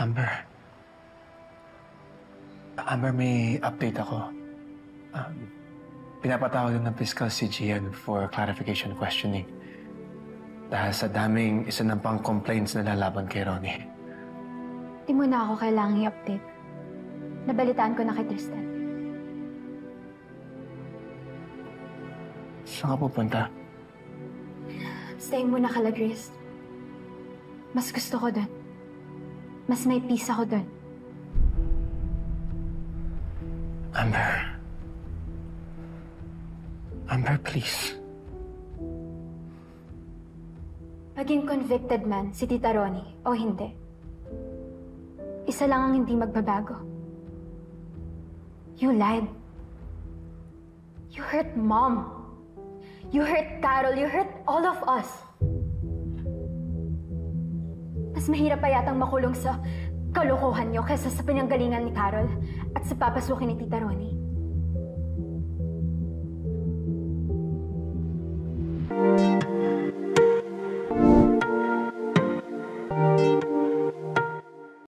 Amber. Amber, may update ako. Pinapatawag ng fiscal si Gian for clarification questioning. Dahil sa daming isinampang complaints na lalaban kay Ronnie. Di mo na ako kailangang i-update. Nabalitaan ko na kay Tristan. Saan ka pupunta? Stay muna ka, Grace. Mas gusto ko dun. Mas may peace ako dun. Amber. Amber, please. Maging convicted man si Tita Ronnie o hindi. Isa lang ang hindi magbabago. You lied. You hurt Mom. You hurt Carol. You hurt all of us. Mas mahirap pa yatang makulong sa kalokohan niyo kaysa sa pinanggalingan ni Carol at sa papasukin ni Tita Ronnie.